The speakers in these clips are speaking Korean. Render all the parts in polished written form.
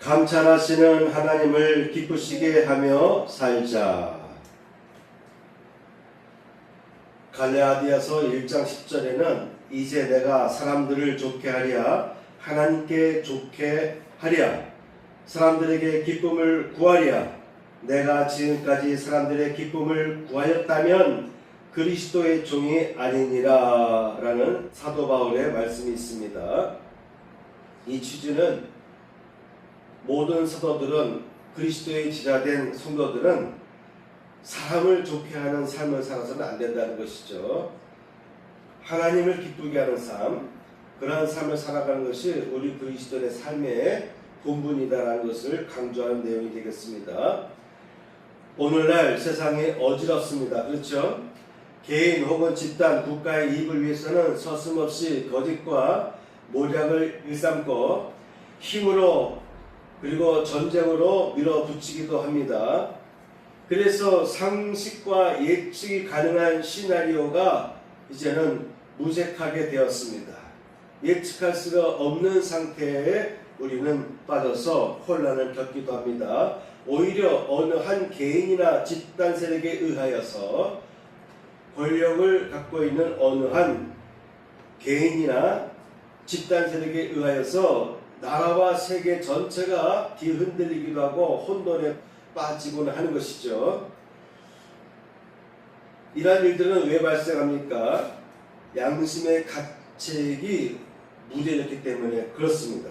감찰하시는 하나님을 기쁘시게 하며 살자. 갈라디아서 1장 10절에는 이제 내가 사람들을 좋게 하랴 하나님께 좋게 하랴 사람들에게 기쁨을 구하랴 내가 지금까지 사람들의 기쁨을 구하였다면 그리스도의 종이 아니니라 라는 사도 바울의 말씀이 있습니다. 이 취지는 모든 성도들은 그리스도의 지자된 성도들은 사람을 좋게 하는 삶을 살아서는 안 된다는 것이죠. 하나님을 기쁘게 하는 삶, 그러한 삶을 살아가는 것이 우리 그리스도의 삶의 본분이다라는 것을 강조하는 내용이 되겠습니다. 오늘날 세상이 어지럽습니다. 그렇죠? 개인 혹은 집단, 국가의 이익을 위해서는 서슴없이 거짓과 모략을 일삼고 힘으로 그리고 전쟁으로 밀어붙이기도 합니다. 그래서 상식과 예측이 가능한 시나리오가 이제는 무색하게 되었습니다. 예측할 수가 없는 상태에 우리는 빠져서 혼란을 겪기도 합니다. 오히려 어느 한 개인이나 집단 세력에 의하여서 권력을 갖고 있는 어느 한 개인이나 집단 세력에 의하여서 나라와 세계 전체가 뒤흔들리기도 하고 혼돈에 빠지곤 하는 것이죠. 이러한 일들은 왜 발생합니까? 양심의 가책이 무뎌졌기 때문에 그렇습니다.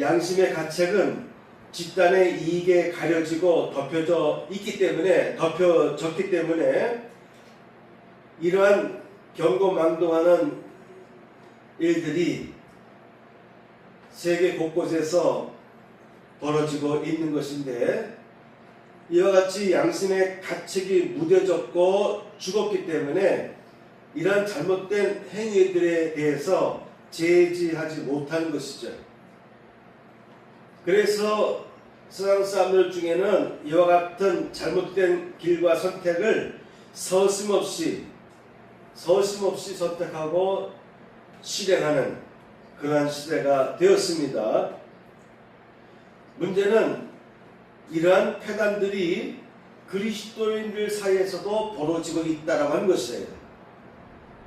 양심의 가책은 집단의 이익에 가려지고 덮여졌기 때문에 이러한 경고망동하는 일들이 세계 곳곳에서 벌어지고 있는 것인데 이와 같이 양심의 가책이 무뎌졌고 죽었기 때문에 이러한 잘못된 행위들에 대해서 제지하지 못하는 것이죠. 그래서 세상 사람들 중에는 이와 같은 잘못된 길과 선택을 서슴없이 선택하고 실행하는 그러한 시대가 되었습니다. 문제는 이러한 폐단들이 그리스도인들 사이에서도 벌어지고 있다라고 하는 것이에요.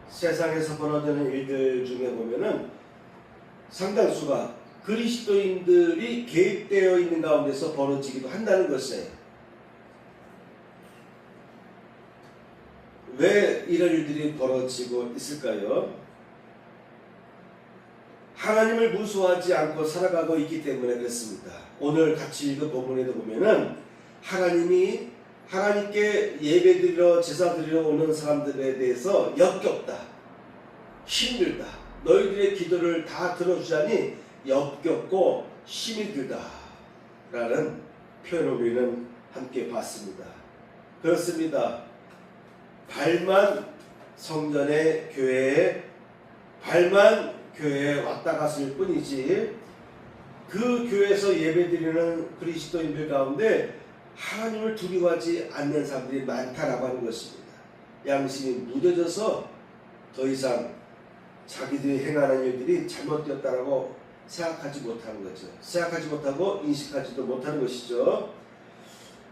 세상에서 벌어지는 일들 중에 보면은 상당수가 그리스도인들이 개입되어 있는 가운데서 벌어지기도 한다는 것이에요. 왜 이런 일들이 벌어지고 있을까요? 하나님을 무수하지 않고 살아가고 있기 때문에 그렇습니다. 오늘 같이 읽은 본문에도 보면은 하나님께 예배드리러 제사드리러 오는 사람들에 대해서 역겹다, 힘들다, 너희들의 기도를 다 들어주자니 역겹고 힘이 들다 라는 표현을 우리는 함께 봤습니다. 그렇습니다. 발만 성전의 교회에 왔다 갔을 뿐이지 그 교회에서 예배드리는 그리스도인들 가운데 하나님을 두려워하지 않는 사람들이 많다라고 하는 것입니다. 양심이 무뎌져서 더 이상 자기들이 행하는 일들이 잘못되었다라고 생각하지 못하는 거죠. 생각하지 못하고 인식하지도 못하는 것이죠.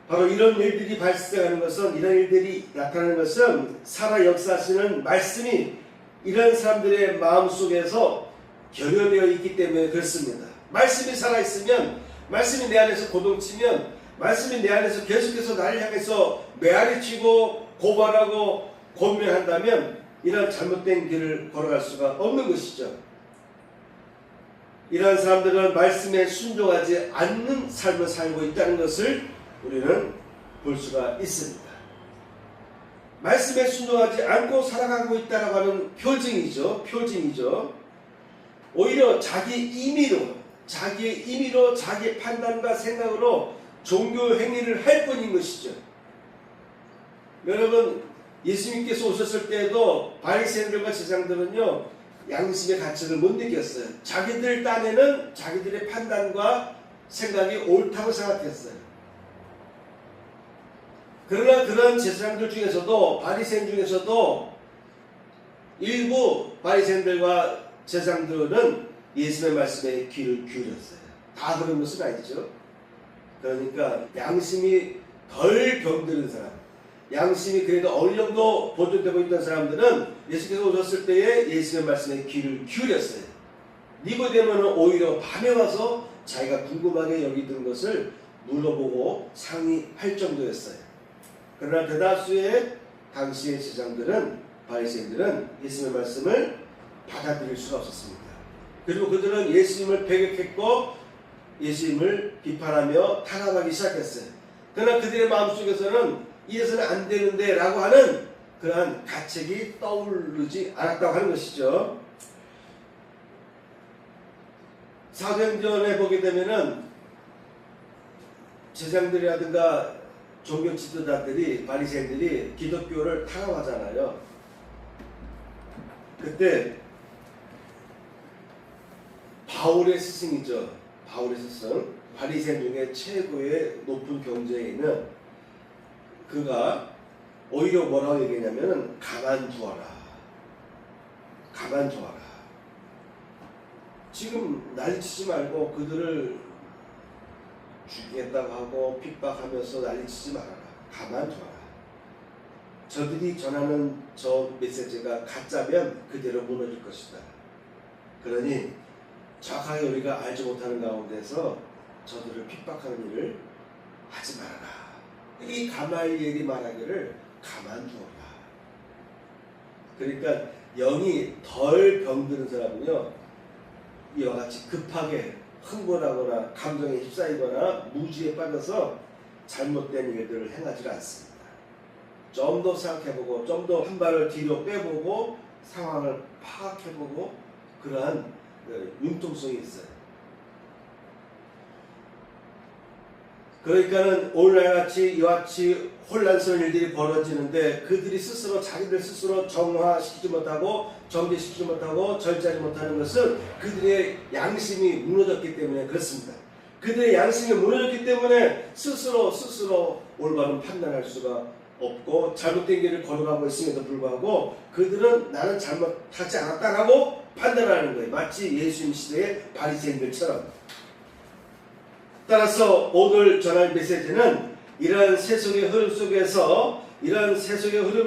바로 이런 일들이 발생하는 것은, 이런 일들이 나타나는 것은 살아 역사하시는 말씀이 이런 사람들의 마음속에서 결여되어 있기 때문에 그렇습니다. 말씀이 살아있으면, 말씀이 내 안에서 고동치면, 말씀이 내 안에서 계속해서 나를 향해서 메아리치고 고발하고 권면한다면 이런 잘못된 길을 걸어갈 수가 없는 것이죠. 이러한 사람들은 말씀에 순종하지 않는 삶을 살고 있다는 것을 우리는 볼 수가 있습니다. 말씀에 순종하지 않고 살아가고 있다고 하는 표징이죠. 오히려 자기의 임의로 자기 판단과 생각으로 종교 행위를 할 뿐인 것이죠. 여러분, 예수님께서 오셨을 때에도 바리새인들과 제사장들은요, 양심의 가책을 못 느꼈어요. 자기들 딴에는 자기들의 판단과 생각이 옳다고 생각했어요. 그러나 그런 제사장들 중에서도, 바리새인 중에서도 일부 바리새인들과 제사장들은 예수님의 말씀에 귀를 기울였어요. 다 그런 것은 아니죠. 그러니까 양심이 덜 병드는 사람, 양심이 그래도 어느 정도 보존되고 있던 사람들은 예수께서 오셨을 때에 예수의 말씀에 귀를 기울였어요. 니고데모는 오히려 밤에 와서 자기가 궁금하게 여기던 것을 물어보고 상의할 정도였어요. 그러나 대다수의 당시의 제장들은, 바리새인들은 예수님의 말씀을 받아들일 수가 없었습니다. 그리고 그들은 예수님을 배격했고 예수님을 비판하며 탄압하기 시작했어요. 그러나 그들의 마음속에서는 이래서는 안 되는데 라고 하는 그러한 가책이 떠오르지 않았다고 하는 것이죠. 사도행전에 보게 되면은 제장들이라든가 종교 지도자들이, 바리새인들이 기독교를 탄압하잖아요. 그때 바울의 스승이죠. 바울의 스승, 바리새인 중에 최고의 높은 경제에 있는 그가 오히려 뭐라고 얘기했냐면 가만두어라. 가만두어라. 지금 난리치지 말고 그들을 죽이겠다고 하고 핍박하면서 난리치지 말아라. 가만두어라. 저들이 전하는 저 메시지가 가짜면 그대로 무너질 것이다. 그러니 정확하게 우리가 알지 못하는 가운데서 저들을 핍박하는 일을 하지 말아라. 이 가말리엘이 말하기를 가만두어라. 그러니까 영이 덜 병드는 사람은요, 이와 같이 급하게 흥분하거나 감정에 휩싸이거나 무지에 빠져서 잘못된 일들을 행하지 않습니다. 좀 더 생각해보고 좀 더 한 발을 뒤로 빼보고 상황을 파악해보고 그러한 융통성이 있어요. 그러니까는 오늘날같이 이와 같이 혼란스러운 일들이 벌어지는데 그들이 스스로 자기들 스스로 정화시키지 못하고 정죄시키지 못하고 절제하지 못하는 것은 그들의 양심이 무너졌기 때문에 그렇습니다. 그들의 양심이 무너졌기 때문에 스스로 올바른 판단할 수가 없고 잘못된 길을 걸어가고 있음에도 불구하고 그들은 나는 잘못하지 않았다라고 판단하는 거예요. 마치 예수님 시대의 바리새인들처럼. 따라서 오늘 전할 메시지는 이러한 세속의 흐름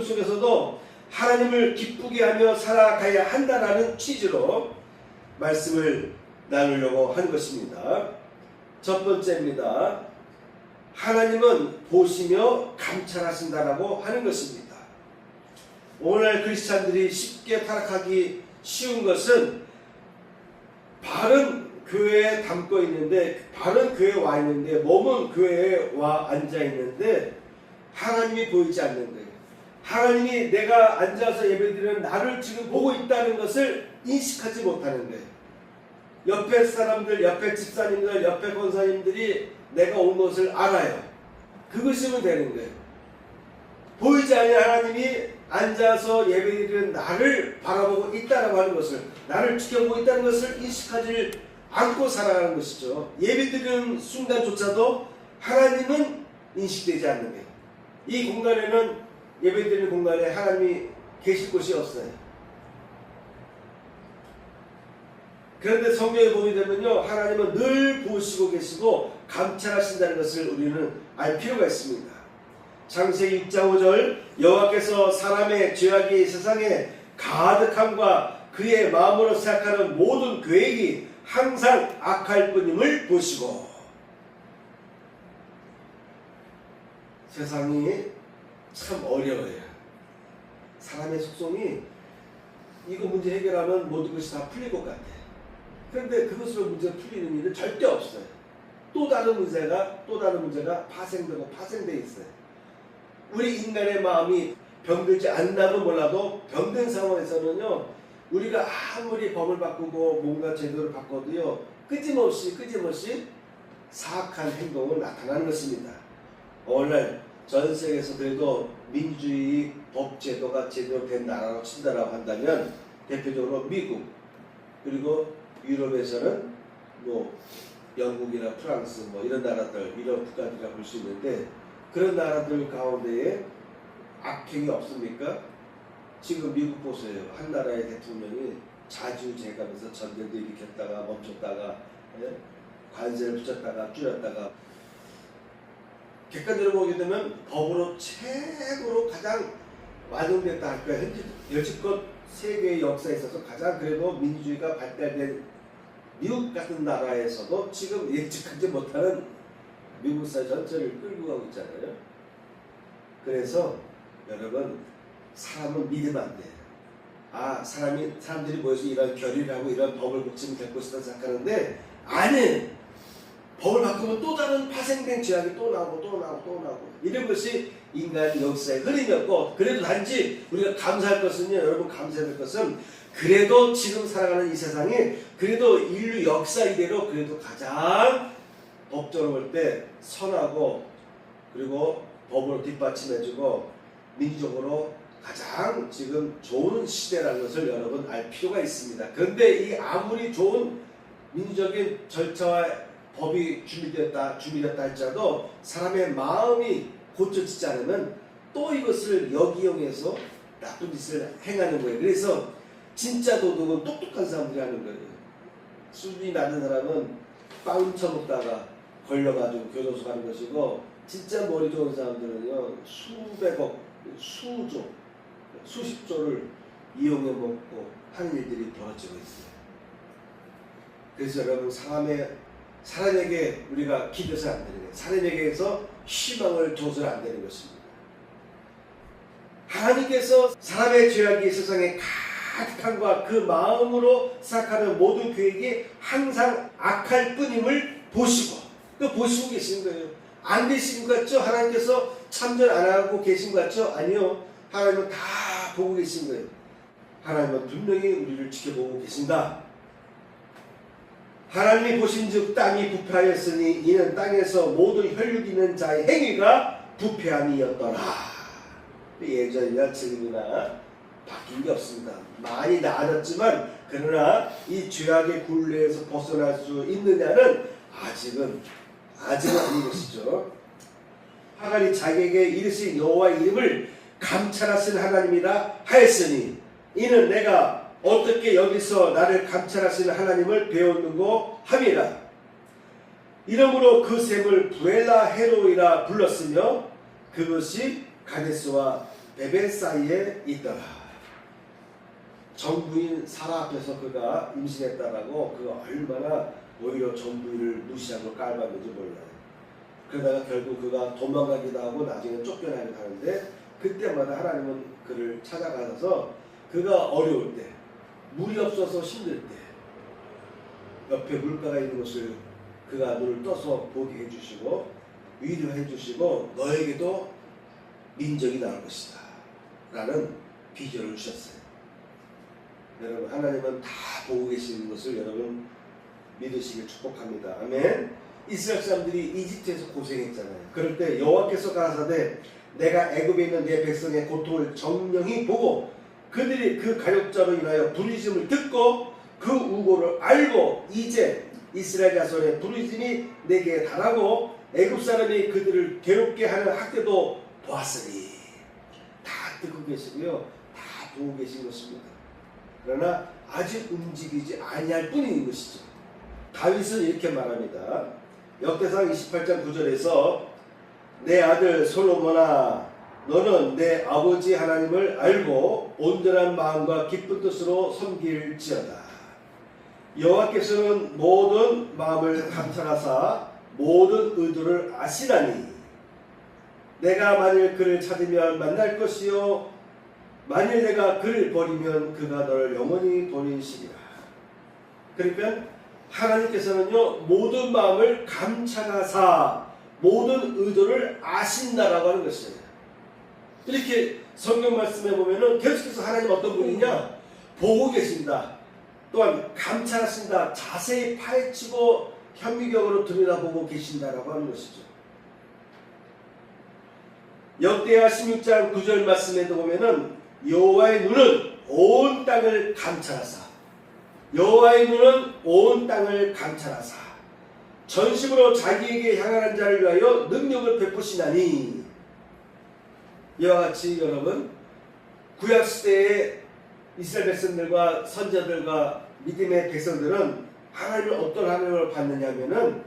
속에서도 하나님을 기쁘게 하며 살아가야 한다라는 취지로 말씀을 나누려고 하는 것입니다. 첫 번째입니다. 하나님은 보시며 감찰하신다라고 하는 것입니다. 오늘날 크리스찬들이 쉽게 타락하기 쉬운 것은 발은 교회에 담고 있는데, 발은 교회에 와 있는데, 몸은 교회에 와 앉아 있는데 하나님이 보이지 않는 거예요. 하나님이 내가 앉아서 예배드리는 나를 지금 보고 있다는 것을 인식하지 못하는 거예요. 옆에 사람들, 옆에 집사님들, 옆에 권사님들이 내가 온 것을 알아요. 그것이면 되는 거예요. 보이지 않는 하나님이 앉아서 예배드리는 나를 바라보고 있다고 하는 것을, 나를 지켜보고 있다는 것을 인식하지 않고 살아가는 것이죠. 예배드리는 순간조차도 하나님은 인식되지 않는 거예요. 이 공간에는, 예배드리는 공간에 하나님이 계실 곳이 없어요. 그런데 성경에 보게 되면요, 하나님은 늘 보시고 계시고 감찰하신다는 것을 우리는 알 필요가 있습니다. 창세기 6장 5절, 여호와께서 사람의 죄악이 세상에 가득함과 그의 마음으로 생각하는 모든 계획이 항상 악할 뿐임을 보시고. 세상이 참 어려워요. 사람의 속성이 이거 문제 해결하면 모든 것이 다 풀릴 것 같아. 그런데 그것으로 문제 풀리는 일은 절대 없어요. 또 다른 문제가 파생돼 있어요. 우리 인간의 마음이 병들지 않나도 몰라도 병든 상황에서는요, 우리가 아무리 법을 바꾸고 뭔가 제도를 바꿔도요, 끊임없이 사악한 행동을 나타나는 것입니다. 오늘날 전 세계에서 그래도 민주주의 법 제도가 제대로 된 나라로 친다라고 한다면 대표적으로 미국, 그리고 유럽에서는 뭐 영국이나 프랑스 뭐 이런 나라들, 이런 국가들이라 볼 수 있는데, 그런 나라들 가운데에 악행이 없습니까? 지금 미국 보세요. 한 나라의 대통령이 자주재가면서 전쟁도 일으켰다가 멈췄다가, 관세를 붙였다가 줄였다가 객관적으로 보게 되면 법으로 최고로 가장 완성됐다 할까. 현재 여지껏 세계의 역사에 있어서 가장 그래도 민주주의가 발달된 미국 같은 나라에서도 지금 예측하지 못하는 미국 사회 전체를 끌고 가고 있잖아요. 그래서 여러분, 사람은 믿으면 안 돼요. 사람들이 모여서 이런 결의를 하고 이런 법을 고치면 될 것이다 생각하는데 아니, 법을 바꾸면 또 다른 파생된 죄악이 또 나오고 이런 것이 인간 역사의 흐름이었고, 그래도 단지 우리가 감사할 것은요, 여러분 감사할 것은 그래도 지금 살아가는 이 세상에 그래도 인류 역사 이대로 그래도 가장 법적으로 볼 때 선하고 그리고 법으로 뒷받침해주고 민주적으로 가장 지금 좋은 시대라는 것을 여러분 알 필요가 있습니다. 그런데 이 아무리 좋은 민주적인 절차와 법이 준비됐다 할지라도 사람의 마음이 고쳐지지 않으면 또 이것을 역이용해서 나쁜 짓을 행하는 거예요. 그래서 진짜 도둑은 똑똑한 사람들이 하는 거예요. 수준이 낮은 사람은 빵 훔쳐먹다가 걸려가지고 교도소 가는 것이고, 진짜 머리 좋은 사람들은요 수백억, 수십조를 이용해 먹고 하는 일들이 벌어지고 있어요. 그래서 여러분, 사람에게 우리가 기대서 안 되는 거예요. 사람에게서 희망을 줘서는 안 되는 것입니다. 하나님께서 사람의 죄악이 세상에 가득함과 그 마음으로 생각하는 모든 계획이 항상 악할 뿐임을 보시고 또 보시고 계신 거예요. 안 되신 것 같죠? 하나님께서 참전 안 하고 계신 것 같죠? 아니요. 하나님은 다 보고 계신 거예요. 하나님은 분명히 우리를 지켜보고 계신다. 하나님이 보신즉 땅이 부패하였으니 이는 땅에서 모든 혈육 있는 자의 행위가 부패함이었더라. 예전이나 지금이나 바뀐 게 없습니다. 많이 나아졌지만 그러나 이 죄악의 굴레에서 벗어날 수 있느냐는 아직은 아닌 것이죠. 하갈이 자기에게 이르신 여호와의 이름을 감찰하시는 하나님이라 하였으니 이는 내가 어떻게 여기서 나를 감찰하시는 하나님을 배웠는고 함이라. 이러므로 그 샘을 부엘라 헤로이라 불렀으며 그것이 가데스와 베베 사이에 있더라. 정부인 사라 앞에서 그가 임신했다라고 그가 얼마나 오히려 정부인을 무시하고 깔봤는지 몰라요. 그러다가 결국 그가 도망가기도 하고 나중에 쫓겨나기도 하는데, 그때마다 하나님은 그를 찾아가서 그가 어려울 때, 물이 없어서 힘들 때 옆에 물가가 있는 것을 그가 눈을 떠서 보게 해주시고 위로해 주시고 너에게도 민족이 나올 것이다 라는 비전을 주셨어요. 여러분, 하나님은 다 보고 계시는 것을 여러분 믿으시길 축복합니다. 아멘. 이스라엘 사람들이 이집트에서 고생했잖아요. 그럴 때 여호와께서 가라사대 내가 애굽에 있는 내 백성의 고통을 정령히 보고 그들이 그 가역자로 인하여 부르짖음을 듣고 그 우고를 알고 이제 이스라엘 자손의 부르짖음이 내게 달하고 애굽 사람이 그들을 괴롭게 하는 학대도 보았으니. 다 듣고 계시고요, 다 보고 계신 것입니다. 그러나 아직 움직이지 아니할 뿐인 것이죠. 다윗은 이렇게 말합니다. 역대상 28장 9절에서 내 아들 솔로몬아, 너는 내 아버지 하나님을 알고 온전한 마음과 기쁜 뜻으로 섬길지어다. 여호와께서는 모든 마음을 감찰하사 모든 의도를 아시나니 내가 만일 그를 찾으면 만날 것이요 만일 내가 그를 버리면 그가 너를 영원히 버리시리라. 그러니까 하나님께서는요 모든 마음을 감찰하사 모든 의도를 아신다라고 하는 것이에요. 이렇게 성경 말씀에 보면은 계속해서 하나님 어떤 분이냐, 보고 계신다, 또한 감찰하신다, 자세히 파헤치고 현미경으로 들여다보고 계신다라고 하는 것이죠. 역대하 16장 9절 말씀에도 보면은 여호와의 눈은 온 땅을 감찰하사, 여호와의 눈은 온 땅을 감찰하사 전심으로 자기에게 향하는 자를 위하여 능력을 베푸시나니. 이와 같이 여러분, 구약시대의 이스라엘 백성들과 선자들과 믿음의 백성들은 하나님은 어떤 하나님을 받느냐면은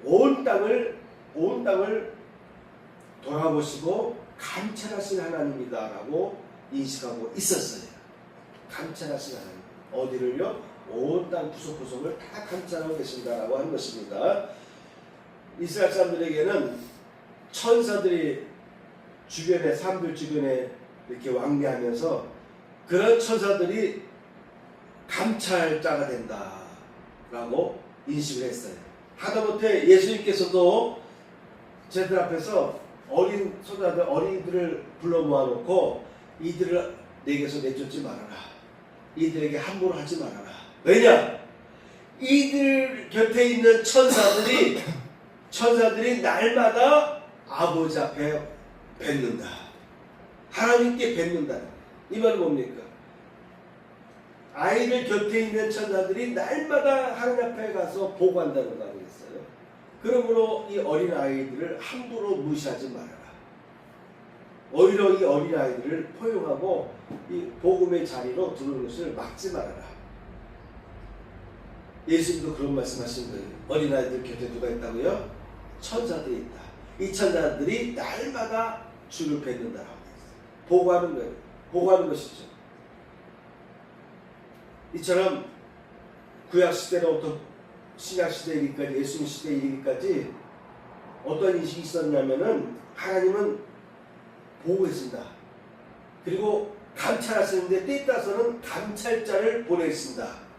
온 땅을 돌아보시고 감찰하신 하나님이다라고 인식하고 있었어요. 감찰하신 하나님. 어디를요? 온 땅 구석구석을 다 감찰하고 계신다라고 하는 것입니다. 이스라엘 사람들에게는 천사들이 주변에, 사람들 주변에 이렇게 왕래하면서 그런 천사들이 감찰자가 된다라고 인식을 했어요. 하다못해 예수님께서도 제들 앞에서 어린 소자들, 어린이들을 불러 모아놓고 이들을 내게서 내쫓지 말아라. 이들에게 함부로 하지 말아라. 왜냐? 이들 곁에 있는 천사들이 날마다 아버지 앞에 뵙는다. 하나님께 뵙는다. 이 말은 뭡니까? 아이들 곁에 있는 천사들이 날마다 하나님 앞에 가서 보고한다는 거 아니겠어요? 그러므로 이 어린 아이들을 함부로 무시하지 말아라. 오히려 이 어린 아이들을 포용하고 이 복음의 자리로 두는 것을 막지 말아라. 예수님도 그런 말씀하신 거예요. 어린 아이들 곁에 누가 있다고요? 천사들이 있다. 이 천사들이 날마다 주를 뵙는다라고 했어요. 보고하는 거예요. 보고하는 것이죠. 이처럼 구약 시대로부터 신약 시대에 이르기까지, 예수님 시대에 이르기까지 어떤 인식이 있었냐면은 하나님은 보고 계신다. 그리고 감찰하시는데 때에 따라서는 감찰자를 보내신다.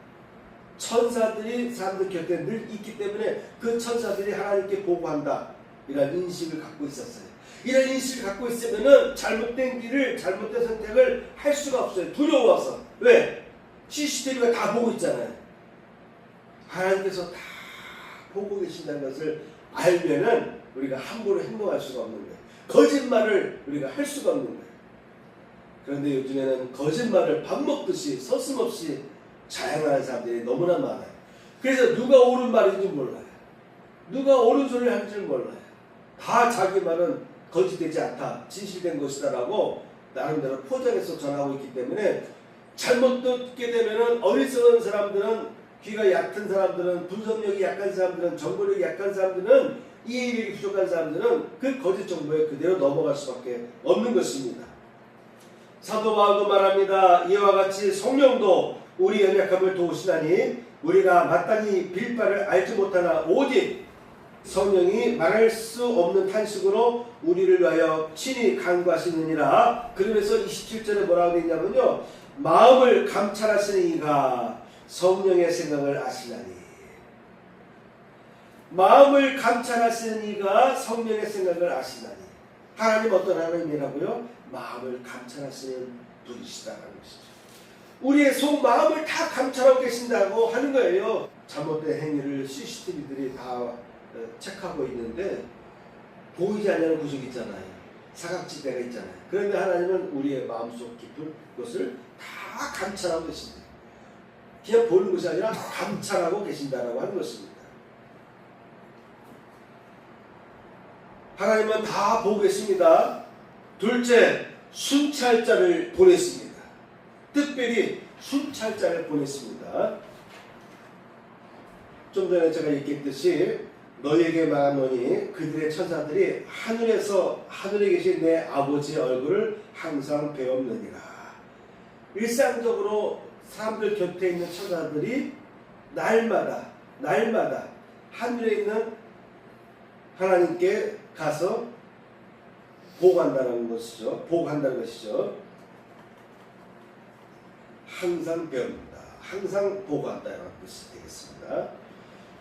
천사들이 사람들 곁에 늘 있기 때문에 그 천사들이 하나님께 보고한다. 이런 인식을 갖고 있었어요. 이런 인식을 갖고 있으면은 잘못된 길을, 잘못된 선택을 할 수가 없어요. 두려워서. 왜? CCTV가 다 보고 있잖아요. 하나님께서 다 보고 계신다는 것을 알면은 우리가 함부로 행동할 수가 없는 거예요. 거짓말을 우리가 할 수가 없는 거예요. 그런데 요즘에는 거짓말을 밥 먹듯이 서슴없이 자행하는 사람들이 너무나 많아요. 그래서 누가 옳은 말인지 몰라요. 누가 옳은 소리를 하는지 몰라요. 다 자기 말은 거짓되지 않다, 진실된 것이다라고 나름대로 포장해서 전하고 있기 때문에 잘못 듣게 되면은 어리석은 사람들은, 귀가 얕은 사람들은, 분석력이 약한 사람들은, 정보력이 약한 사람들은, 이해력이 부족한 사람들은 그 거짓 정보에 그대로 넘어갈 수밖에 없는 것입니다. 사도 바울도 말합니다. 이와 같이 성령도 우리 연약함을 도우시나니 우리가 마땅히 빌 바를 알지 못하나 오직 성령이 말할 수 없는 탄식으로 우리를 위하여 친히 간구하시느니라. 그러면서 27절에 뭐라고 되어 있냐면요, 마음을 감찰하시는 이가 성령의 생각을 아시나니. 마음을 감찰하시는 이가 성령의 생각을 아시나니. 하나님 어떤 하나님이라고요? 마음을 감찰하시는 분이시다라는 것이죠. 우리의 속 마음을 다 감찰하고 계신다고 하는 거예요. 잘못된 행위를 CCTV들이 다 체크하고 있는데 보이지 않는 구석이 있잖아요. 사각지대가 있잖아요. 그런데 하나님은 우리의 마음속 깊은 것을 다 감찰하고 계십니다. 그냥 보는 것이 아니라 감찰하고 계신다라고 하는 것입니다. 하나님은 다 보고 계십니다. 둘째, 순찰자를 보냈습니다. 특별히 순찰자를 보냈습니다. 좀 전에 제가 얘기했듯이 너희에게 말하노니 그들의 천사들이 하늘에 계신 내 아버지의 얼굴을 항상 배웠느니라. 일상적으로 사람들 곁에 있는 천사들이 날마다 하늘에 있는 하나님께 가서 보고한다는 것이죠. 항상 배웁니다. 항상 보고한다는 것이 되겠습니다.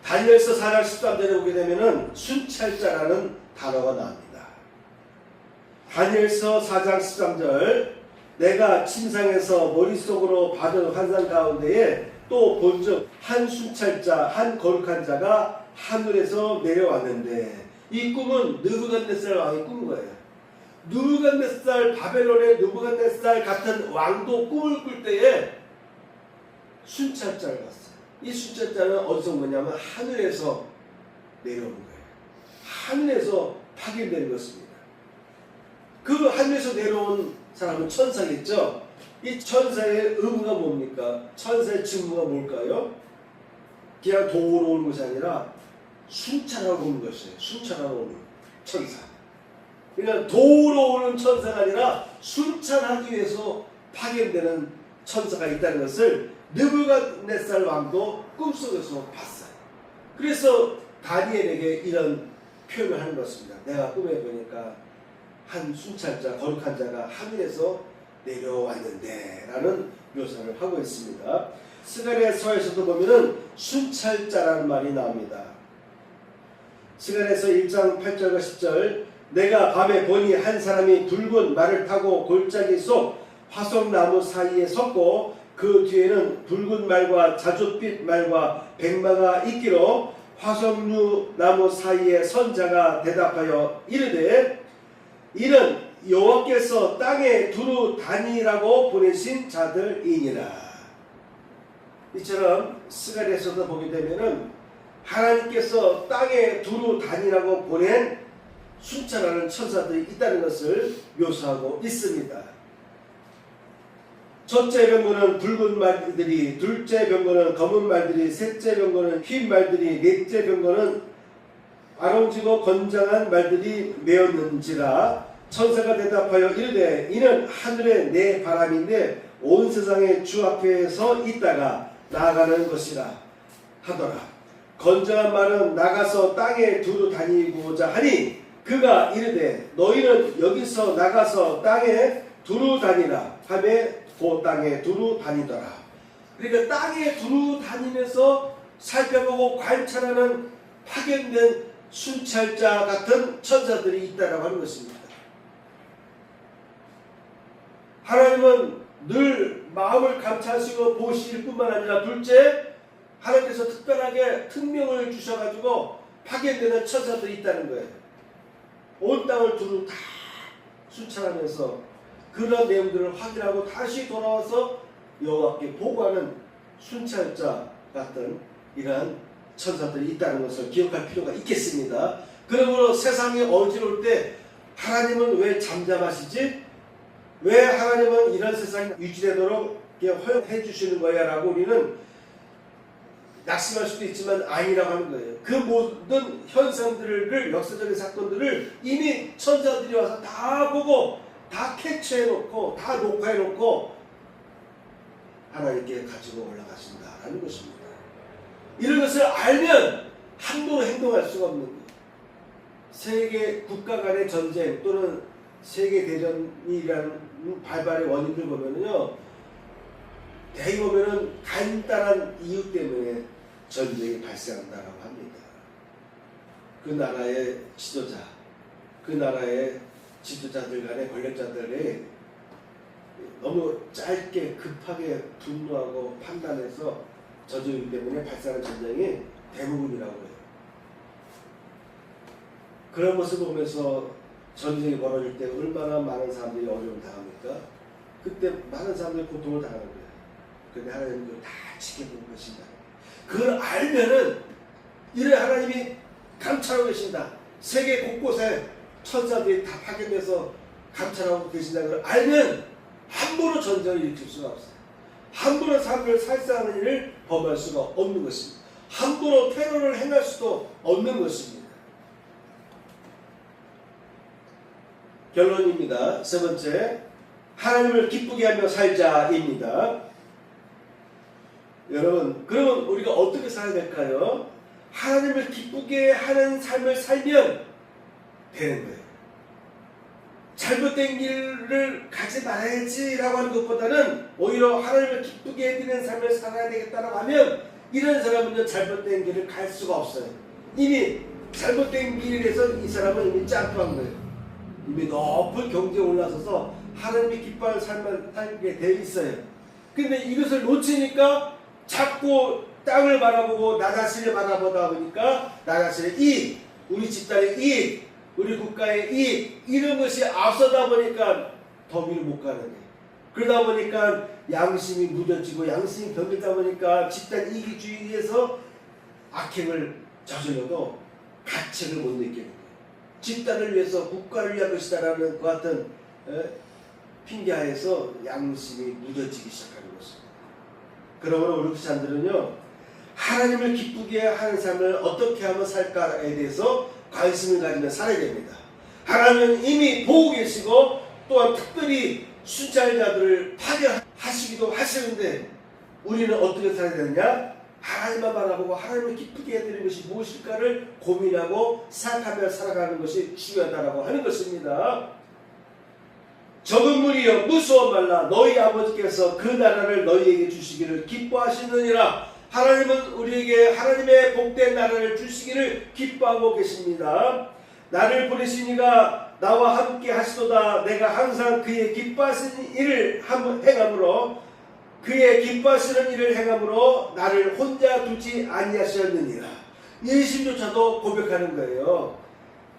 다니엘서 4장 13절에 보게 되면은 순찰자라는 단어가 나옵니다. 다니엘서 4장 13절, 내가 침상에서 머릿속으로 받은 환상 가운데에 또 본즉 한 순찰자, 한 거룩한 자가 하늘에서 내려왔는데, 이 꿈은 느부갓네살 왕이 꾼 거예요. 느부갓네살, 바벨론의 느부갓네살 같은 왕도 꿈을 꿀 때에 순찰자를 봤어요. 이 순찰자는 어디서 온 거냐면 하늘에서 내려오는 거예요. 하늘에서 파견되는 것입니다. 그 하늘에서 내려온 사람은 천사겠죠. 이 천사의 의무가 뭡니까? 천사의 직무가 뭘까요? 그냥 도우러 오는 것이 아니라 순찰하러 오는 것이에요. 순찰하러 오는 천사. 그러니까 도우러 오는 천사가 아니라 순찰하기 위해서 파견되는 천사가 있다는 것을 느부갓네살 왕도 꿈속에서 봤어요. 그래서 다니엘에게 이런 표현을 하는 것입니다. 내가 꿈에 보니까 한 순찰자, 거룩한 자가 하늘에서 내려왔는데 라는 묘사를 하고 있습니다. 스가랴서에서도 보면은 순찰자라는 말이 나옵니다. 스가랴서 1장 8절과 10절 내가 밤에 보니 한 사람이 붉은 말을 타고 골짜기 속 화석나무 사이에 섰고 그 뒤에는 붉은 말과 자줏빛 말과 백마가 있기로 화석나무 사이에 선 자가 대답하여 이르되 이는 여호와께서 땅에 두루 다니라고 보내신 자들이니라. 이처럼 스가랴서도 보게 되면은 하나님께서 땅에 두루 다니라고 보낸 순찰하는 천사들이 있다는 것을 묘사하고 있습니다. 첫째 병거는 붉은 말들이, 둘째 병거는 검은 말들이, 셋째 병거는 흰 말들이, 넷째 병거는 아름지고 건장한 말들이 메었는지라. 천사가 대답하여 이르되 이는 하늘의 내 바람인데 온 세상의 주 앞에 서 있다가 나아가는 것이라 하더라. 건장한 말은 나가서 땅에 두루 다니고자 하니 그가 이르되 너희는 여기서 나가서 땅에 두루 다니라 하매 그 땅에 두루 다니더라. 그러니까 땅에 두루 다니면서 살펴보고 관찰하는 파견된 순찰자 같은 천사들이 있다라고 하는 것입니다. 하나님은 늘 마음을 감찰하시고 보실 뿐만 아니라 둘째, 하나님께서 특별하게 특명을 주셔가지고 파견되는 천사들이 있다는 거예요. 온 땅을 두루 다 순찰하면서 그런 내용들을 확인하고 다시 돌아와서 여호와께 보고하는 순찰자 같은 이러한 천사들이 있다는 것을 기억할 필요가 있겠습니다. 그러므로 세상이 어지러울 때 하나님은 왜 잠잠하시지? 왜 하나님은 이런 세상이 유지되도록 허용해 주시는 거야? 라고 우리는 낙심할 수도 있지만 아니라고 하는 거예요. 그 모든 현상들을, 역사적인 사건들을 이미 천사들이 와서 다 보고 다 캡처해놓고 다 녹화해놓고 하나님께 가지고 올라가신다라는 것입니다. 이런 것을 알면 함부로 행동할 수가 없는 거예요. 세계 국가 간의 전쟁 또는 세계대전이라는 발발의 원인들 보면은요, 대개 보면은 간단한 이유 때문에 전쟁이 발생한다라고 합니다. 그 나라의 지도자, 그 나라의 지도자들 간의 권력자들이 너무 짧게 급하게 분노하고 판단해서 저지르기 때문에 발생하는 전쟁이 대부분이라고 해요. 그런 모습을 보면서 전쟁이 벌어질 때 얼마나 많은 사람들이 어려움을 당합니까? 그때 많은 사람들이 고통을 당하는 거예요. 그런데 하나님은 그걸 다 지켜보고 계신다. 그걸 알면은 이래 하나님이 감찰하고 계신다. 세계 곳곳에 천사들이 다 파견돼서 감찰하고 계신다는 걸 알면 함부로 전쟁을 일으킬 수가 없어요. 함부로 사람을 살상하는 일을 범할 수가 없는 것입니다. 함부로 테러를 행할 수도 없는 것입니다. 결론입니다. 세 번째, 하나님을 기쁘게 하며 살자입니다. 여러분, 그러면 우리가 어떻게 살아야 될까요? 하나님을 기쁘게 하는 삶을 살면 되는 거예요. 잘못된 길을 가지 말아야지라고 하는 것보다는 오히려 하나님을 기쁘게 해드리는 삶을 살아야 되겠다라고 하면 이런 사람은요, 잘못된 길을 갈 수가 없어요. 이미 잘못된 길에서 이 사람은 이미 짬뽕한 거예요. 이미 높은 경지에 올라서서 하나님이 기뻐하는 삶을 살게 되어 있어요. 근데 이것을 놓치니까 자꾸 땅을 바라보고 나 자신을 바라보다 보니까 나 자신의 이익, 우리 집단의 이익, 우리 국가의 이익, 이런 것이 앞서다 보니까 더 위로 못 가는 거예요. 그러다 보니까 양심이 무뎌지고 양심이 병들다 보니까 집단 이기주의에서 악행을 저질러도 가책을 못 느끼는 거예요. 집단을 위해서 국가를 위한 것이다라는 그 같은 핑계하에서 양심이 무뎌지기 시작하는 것입니다. 그러므로 우리 크리스찬들은요, 하나님을 기쁘게 하는 삶을 어떻게 하면 살까에 대해서 관심을 가지며 살아야 됩니다. 하나님은 이미 보고 계시고 또한 특별히 순찰자들을 파견하시기도 하시는데 우리는 어떻게 살아야 되느냐? 하나님만 바라보고 하나님을 기쁘게 해드리는 것이 무엇일까를 고민하고 생각하며 살아가는 것이 중요하다고 하는 것입니다. 적은 무리여 무서워 말라. 너희 아버지께서 그 나라를 너희에게 주시기를 기뻐하시느니라. 하나님은 우리에게 하나님의 복된 나라를 주시기를 기뻐하고 계십니다. 나를 보내시니가 나와 함께 하시도다. 내가 항상 그의 기뻐하시는 일을 행함으로 그의 기뻐하시는 일을 행함으로 나를 혼자 두지 아니하셨느니라. 예수님조차도 고백하는 거예요.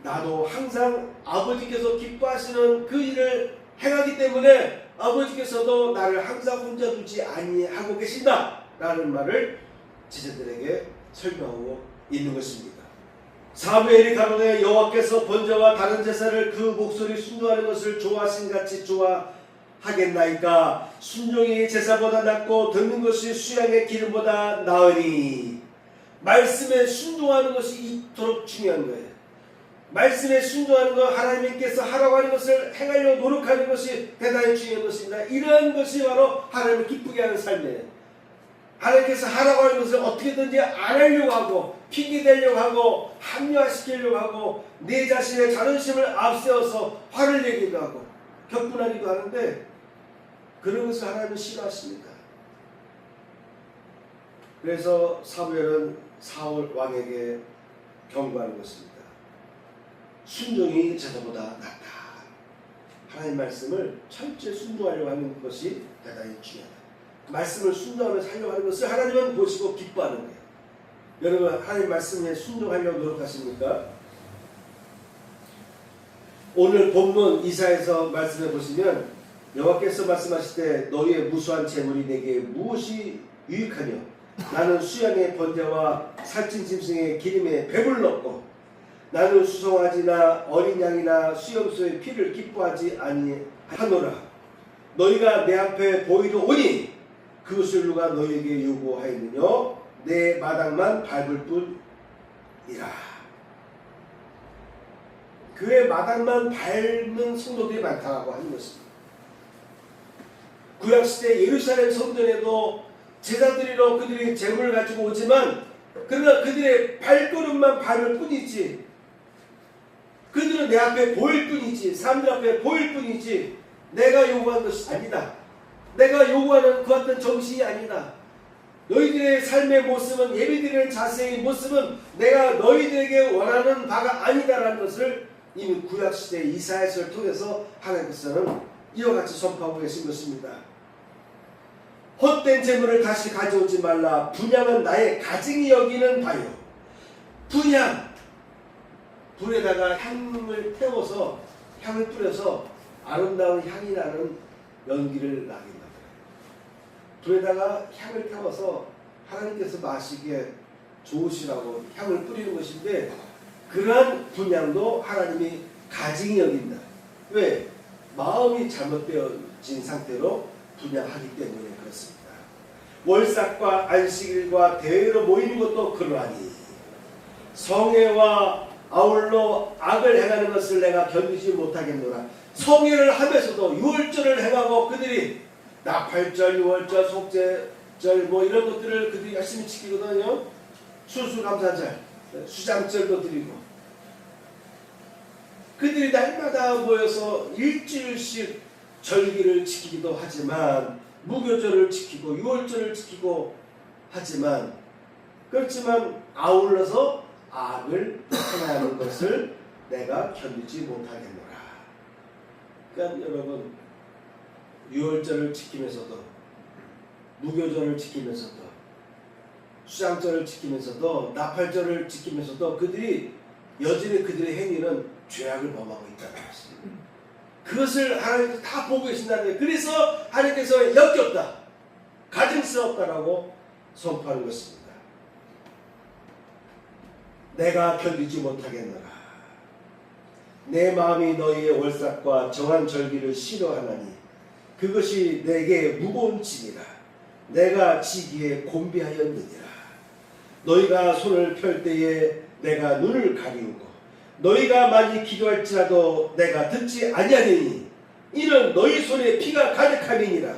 나도 항상 아버지께서 기뻐하시는 그 일을 행하기 때문에 아버지께서도 나를 항상 혼자 두지 아니하고 계신다 라는 말을 제자들에게 설명하고 있는 것입니다. 사무엘이 가로되 여호와께서 번제와 다른 제사를 그 목소리 순종하는 것을 좋아하신 같이 좋아하겠나이까. 순종이 제사보다 낫고 듣는 것이 수양의 기름보다 나으니. 말씀에 순종하는 것이 이토록 중요한 거예요. 말씀에 순종하는 것, 하나님께서 하라고 하는 것을 행하려고 노력하는 것이 대단히 중요한 것입니다. 이러한 것이 바로 하나님을 기쁘게 하는 삶이에요. 하나님께서 하라고 하는 것을 어떻게든지 안 하려고 하고 핑계대려고 하고 합리화시키려고 하고 내 자신의 자존심을 앞세워서 화를 내기도 하고 격분하기도 하는데 그런 것을 하나님은 싫어하십니다. 그래서 사무엘은 사울 왕에게 경고하는 것입니다. 순종이 제사보다 낫다. 하나님 말씀을 철저히 순종하려고 하는 것이 대단히 중요하다. 말씀을 순종하면서 하려고 하는 것을 하나님은 보시고 기뻐하는 거예요. 여러분 하나님 말씀에 순종하려고 노력하십니까? 오늘 본문 이사야서 말씀해 보시면 여호와께서 말씀하실 때 너희의 무수한 재물이 내게 무엇이 유익하며 나는 수양의 번제와 살찐 짐승의 기름에 배불렀고 나는 수송아지나 어린 양이나 수염소의 피를 기뻐하지 아니하노라. 너희가 내 앞에 보이러 오니 그것을 누가 너희에게 요구하였느냐? 내 마당만 밟을 뿐이라. 그의 마당만 밟는 성도들이 많다고 하는 것입니다. 구약시대 예루살렘 성전에도 제사드리러 그들이 제물을 가지고 오지만 그러나 그들의 발걸음만 밟을 뿐이지 그들은 내 앞에 보일 뿐이지 사람들 앞에 보일 뿐이지 내가 요구한 것이 아니다. 내가 요구하는 그 같은 정신이 아니다. 너희들의 삶의 모습은 예배드리는 자세의 모습은 내가 너희들에게 원하는 바가 아니다라는 것을 이미 구약시대 이사야서를 통해서 하나님께서는 이와 같이 선포하고 계신 것입니다. 헛된 재물을 다시 가져오지 말라. 분향은 나의 가증이 여기는 바요. 분향 불에다가 향을 태워서 향을 뿌려서 아름다운 향이 나는 연기를 나게 만들어요. 불에다가 향을 태워서 하나님께서 마시기에 좋으시라고 향을 뿌리는 것인데 그러한 분향도 하나님이 가증히 여긴다. 왜? 마음이 잘못되어진 상태로 분향하기 때문에 그렇습니다. 월삭과 안식일과 대회로 모이는 것도 그러하니 성회와 아울러 악을 행하는 것을 내가 견디지 못하겠노라. 성회를 하면서도 유월절을 행하고 그들이 나팔절, 유월절, 속죄절 뭐 이런 것들을 그들이 열심히 지키거든요. 수수감사절, 수장절도 드리고 그들이 날마다 모여서 일주일씩 절기를 지키기도 하지만 무교절을 지키고 유월절을 지키고 하지만 그렇지만 아울러서 악을 행하는 것을 내가 견디지 못하겠노라. 그러니까 여러분 유월절을 지키면서도 무교절을 지키면서도 수장절을 지키면서도 나팔절을 지키면서도 그들이 여전히 그들의 행위는 죄악을 범하고 있다는 것입니다. 그것을 하나님께서 다 보고 계신다는 거예요. 그래서 하나님께서 역겹다, 가증스럽다라고 선포하는 것입니다. 내가 견디지 못하겠노라. 내 마음이 너희의 월삭과 정한 절기를 싫어하나니 그것이 내게 무거운 짐이라. 내가 지기에 곤비하였느니라. 너희가 손을 펼 때에 내가 눈을 가리우고 너희가 많이 기도할지라도 내가 듣지 아니하리니 이는 너희 손에 피가 가득함이니라.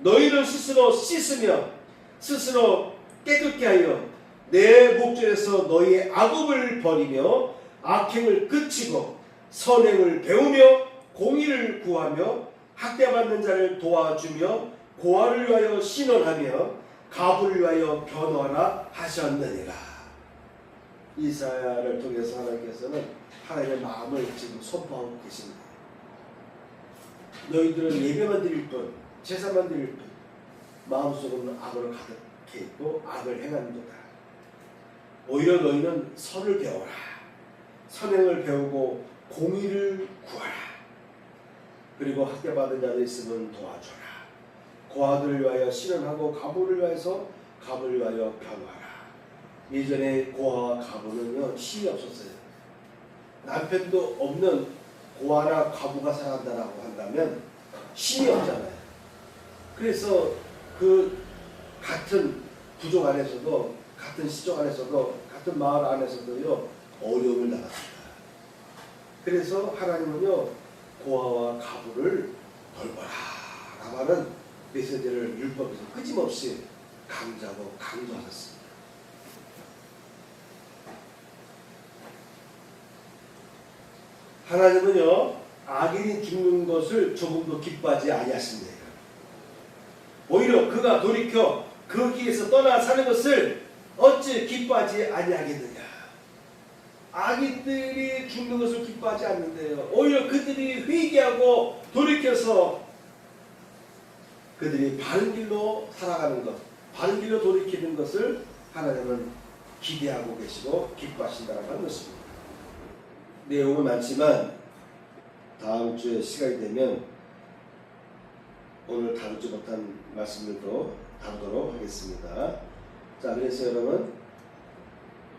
너희는 스스로 씻으며 스스로 깨끗게 하여 내 목전에서 너희의 악업을 버리며 악행을 그치고 선행을 배우며 공의를 구하며 학대받는 자를 도와주며 고아를 위하여 신원하며 가부를 위하여 변호하라 하셨느니라. 이사야를 통해서 하나님께서는 하나님의 마음을 지금 선포하고 계십니다. 너희들은 예배만 드릴 뿐 제사만 드릴 뿐 마음속으로는 악으로 가득해 있고 악을 행한도다. 오히려 너희는 선을 배워라. 선행을 배우고 공의를 구하라. 그리고 학대받은 자들 있으면 도와줘라. 고아들을 위하여 신원하고 가부를 위하여서 가부를 위하여 변호하라. 예전에 고아와 가부는요 힘이 없었어요. 남편도 없는 고아나 가부가 살아간다라고 한다면 힘이 없잖아요. 그래서 그 같은 부족 안에서도 같은 시족 안에서도 같은 마을 안에서도요 어려움을 나갔습니다. 그래서 하나님은요 고아와 가부를 돌보라 라고 하는 메시지를 율법에서 끊임없이 강조하고 강조하셨습니다. 하나님은요 악인이 죽는 것을 조금도 기뻐하지 아니하십니다. 오히려 그가 돌이켜 그 길에서 떠나 사는 것을 어찌 기뻐하지 아니하겠느냐. 악인들이 죽는 것을 기뻐하지 않는데요. 오히려 그들이 회개하고 돌이켜서 그들이 바른 길로 살아가는 것, 바른 길로 돌이키는 것을 하나님은 기대하고 계시고 기뻐하신다는 하는 것입니다. 내용은 많지만 다음 주에 시간이 되면 오늘 다루지 못한 말씀들도 다루도록 하겠습니다. 자, 그래서 여러분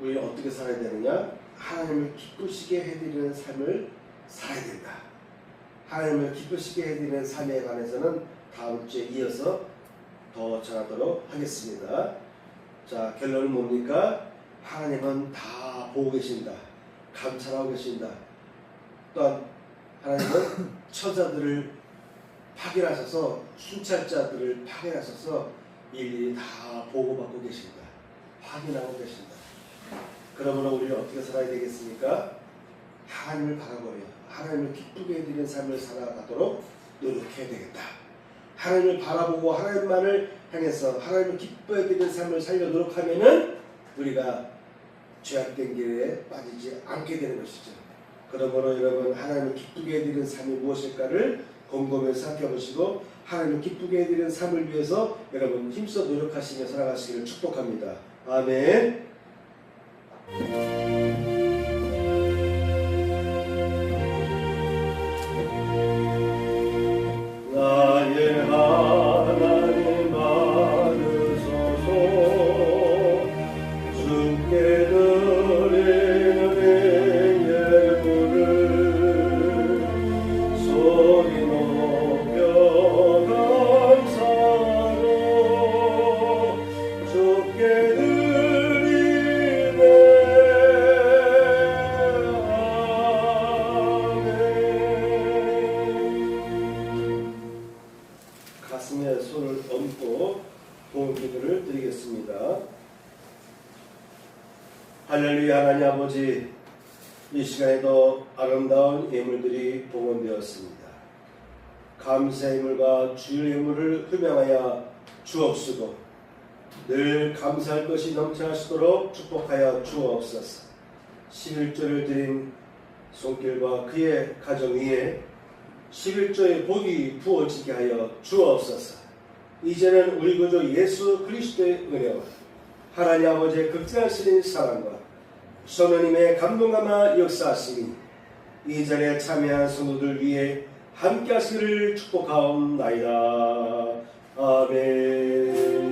우리 어떻게 살아야 되느냐? 하나님을 기쁘시게 해드리는 삶을 살아야 된다. 하나님을 기쁘시게 해드리는 삶에 관해서는 다음 주에 이어서 더 전하도록 하겠습니다. 자, 결론은 뭡니까? 하나님은 다 보고 계신다. 감찰하고 계신다. 또한 하나님은 처자들을 파견하셔서 순찰자들을 파견하셔서 일일이 다 보고받고 계신다. 확인하고 계신다. 그러므로 우리는 어떻게 살아야 되겠습니까? 하나님을 바라보며 하나님을 기쁘게 해드리는 삶을 살아가도록 노력해야 되겠다. 하나님을 바라보고 하나님만을 향해서 하나님을 기뻐해 드리는 삶을 살려 노력하면은 우리가 죄악된 길에 빠지지 않게 되는 것이죠. 그러므로 여러분 하나님을 기쁘게 해드리는 삶이 무엇일까를 곰곰이 생각해보시고 하나님을 기쁘게 해드리는 삶을 위해서 여러분 힘써 노력하시며 살아가시기를 축복합니다. 아멘. 나의 하나님 받으소서 주께 드리는 예물을 소리 높여 감사로 주께 드리네. 가슴에 손을 얹고 도움 기도를 드리겠습니다. 할렐루야. 하나님 아버지, 이 시간에도 아름다운 예물들이 봉헌되었습니다. 감사의 예물과 주의 예물을 흠양하여 주옵시고 늘 감사할 것이 넘쳐나시도록 축복하여 주옵소서. 11조를 드린 손길과 그의 가정 위에 11조의 복이 부어지게 하여 주옵소서. 이제는 우리 구주 예수 그리스도의 은혜와 하나님 아버지의 극진하신 사랑과 성령님의 감동감화 역사하심이 이 자리에 참여한 성도들 위해 함께 하시기를 축복하옵나이다. 아멘.